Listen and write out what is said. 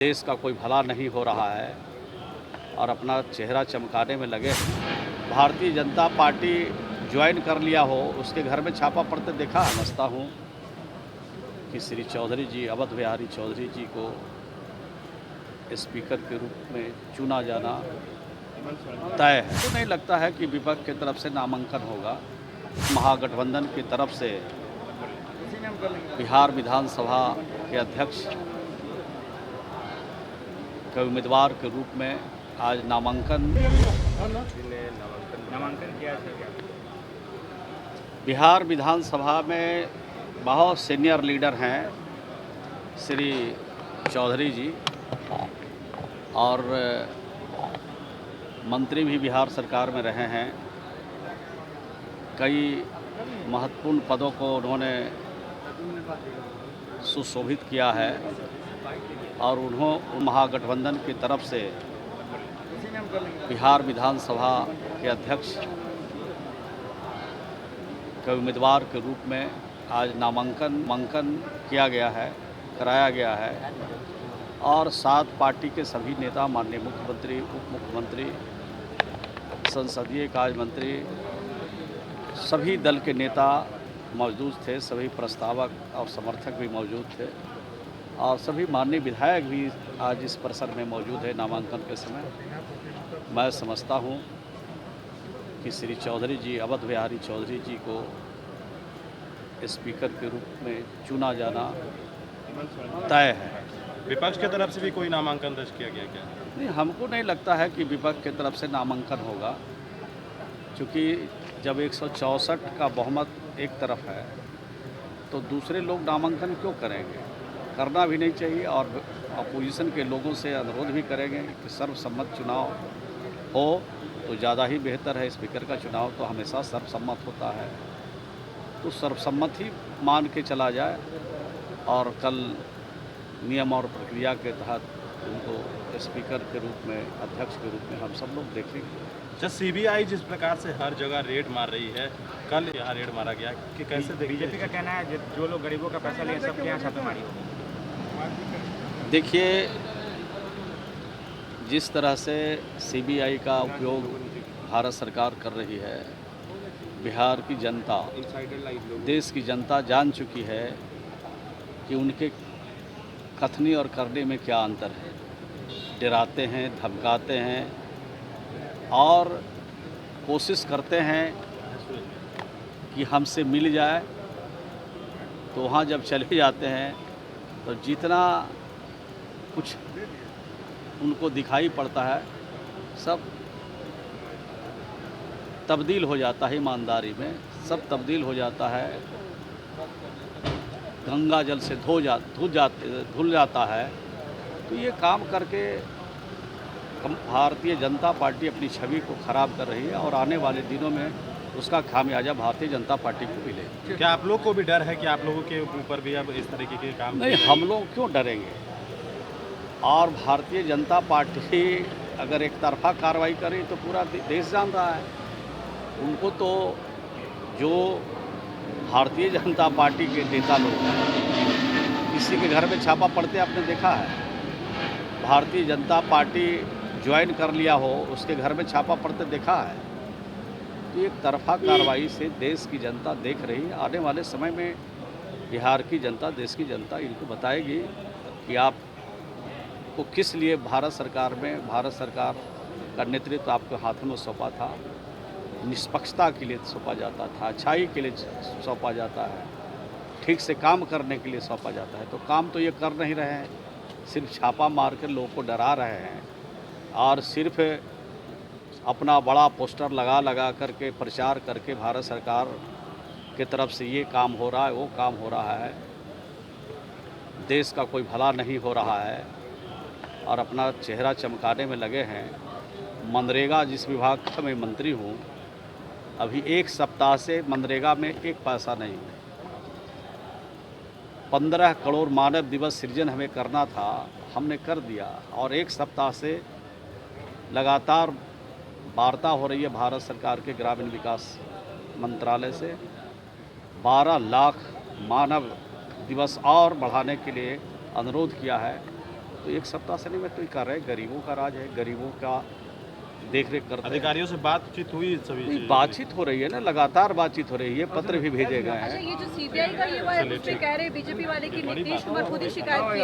देश का कोई भला नहीं हो रहा है और अपना चेहरा चमकाने में लगे हैं। भारतीय जनता पार्टी ज्वाइन कर लिया हो, उसके घर में छापा पड़ते देखा। समझता हूँ कि श्री चौधरी जी, अवध बिहारी चौधरी जी को स्पीकर के रूप में चुना जाना तय है। तो नहीं लगता है कि विपक्ष की तरफ से नामांकन होगा। महागठबंधन की तरफ से बिहार विधानसभा के अध्यक्ष के उम्मीदवार के रूप में आज नामांकन किया था। बिहार विधानसभा में बहुत सीनियर लीडर हैं श्री चौधरी जी, और मंत्री भी बिहार सरकार में रहे हैं। कई महत्वपूर्ण पदों को उन्होंने सुशोभित किया है और उन्होंने महागठबंधन की तरफ से बिहार विधानसभा के अध्यक्ष के उम्मीदवार के रूप में आज नामांकन किया गया है, कराया गया है। और साथ पार्टी के सभी नेता, माननीय मुख्यमंत्री, उप मुख्यमंत्री, संसदीय कार्य मंत्री, सभी दल के नेता मौजूद थे। सभी प्रस्तावक और समर्थक भी मौजूद थे और सभी माननीय विधायक भी आज इस परिसर में मौजूद है। नामांकन के समय मैं समझता हूँ कि श्री चौधरी जी, अवध बिहारी चौधरी जी को स्पीकर के रूप में चुना जाना तय है। विपक्ष की तरफ से भी कोई नामांकन दर्ज किया गया क्या? नहीं, हमको नहीं लगता है कि विपक्ष की तरफ से नामांकन होगा, क्योंकि जब 164 का बहुमत एक तरफ है तो दूसरे लोग नामांकन क्यों करेंगे? करना भी नहीं चाहिए। और अपोजिशन के लोगों से अनुरोध भी करेंगे कि सर्वसम्मत चुनाव हो तो ज़्यादा ही बेहतर है। स्पीकर का चुनाव तो हमेशा सर्वसम्मत होता है, तो सर्वसम्मत ही मान के चला जाए और कल नियम और प्रक्रिया के तहत उनको स्पीकर के रूप में, अध्यक्ष के रूप में हम सब लोग देखेंगे। जब सीबीआई जिस प्रकार से हर जगह रेड मार रही है, कल यहाँ रेड मारा गया कि कैसे देखिए? बीजेपी का कहना है जो लोग गरीबों का पैसा लिए सबके यहाँ छापेमारी होगी। देखिए, जिस तरह से सीबीआई का उपयोग भारत सरकार कर रही है, बिहार की जनता, देश की जनता जान चुकी है कि उनके कथनी और करने में क्या अंतर है। डराते हैं, धमकाते हैं और कोशिश करते हैं कि हमसे मिल जाए, तो वहाँ जब चले जाते हैं तो जितना कुछ उनको दिखाई पड़ता है सब तब्दील हो जाता है। ईमानदारी में सब तब्दील हो जाता है, गंगा जल से धुल जाता है। तो ये काम करके भारतीय जनता पार्टी अपनी छवि को खराब कर रही है और आने वाले दिनों में उसका खामियाजा भारतीय जनता पार्टी को मिले। क्या आप लोग को भी डर है कि आप लोगों के ऊपर भी अब इस तरीके के काम? नहीं, हम लोग क्यों डरेंगे। और भारतीय जनता पार्टी अगर एक तरफा कार्रवाई करे तो पूरा देश जान रहा है। उनको तो जो भारतीय जनता पार्टी के नेता लोग हैं, किसी के घर में छापा पड़ते आपने देखा है? भारतीय जनता पार्टी ज्वाइन कर लिया हो, उसके घर में छापा पड़ते देखा है? तो एक तरफा कार्रवाई से देश की जनता देख रही है। आने वाले समय में बिहार की जनता, देश की जनता इनको बताएगी कि आप को किस लिए भारत सरकार का नेतृत्व आपके हाथों में सौंपा था। निष्पक्षता के लिए सौंपा जाता था, अच्छाई के लिए सौंपा जाता है, ठीक से काम करने के लिए सौंपा जाता है। तो काम तो ये कर नहीं रहे हैं, सिर्फ छापा मार कर लोगों को डरा रहे हैं और सिर्फ अपना बड़ा पोस्टर लगा करके प्रचार करके भारत सरकार की तरफ से ये काम हो रहा है, वो काम हो रहा है, देश का कोई भला नहीं हो रहा है और अपना चेहरा चमकाने में लगे हैं। मनरेगा, जिस विभाग का मैं मंत्री हूँ, अभी 1 सप्ताह से मनरेगा में 1 पैसा नहीं है। 15 करोड़ मानव दिवस सृजन हमें करना था, हमने कर दिया। और 1 सप्ताह से लगातार वार्ता हो रही है भारत सरकार के ग्रामीण विकास मंत्रालय से 12 लाख मानव दिवस और बढ़ाने के लिए अनुरोध किया है। तो एक सप्ताह से नहीं मैं तो ये कर रहे हैं, गरीबों का राज है, गरीबों का देख रेख करते हैं। अधिकारियों से बातचीत हुई सभी नहीं, चीज़? बातचीत हो रही है ना, लगातार बातचीत हो रही है, पत्र भी भेजे गए अच्छा, हैं। ये जो सीबीआई का ये हुआ है, उसमें कह रहे बीजेपी वाले की नीतीश कुमार खुद ही शिकायत की है।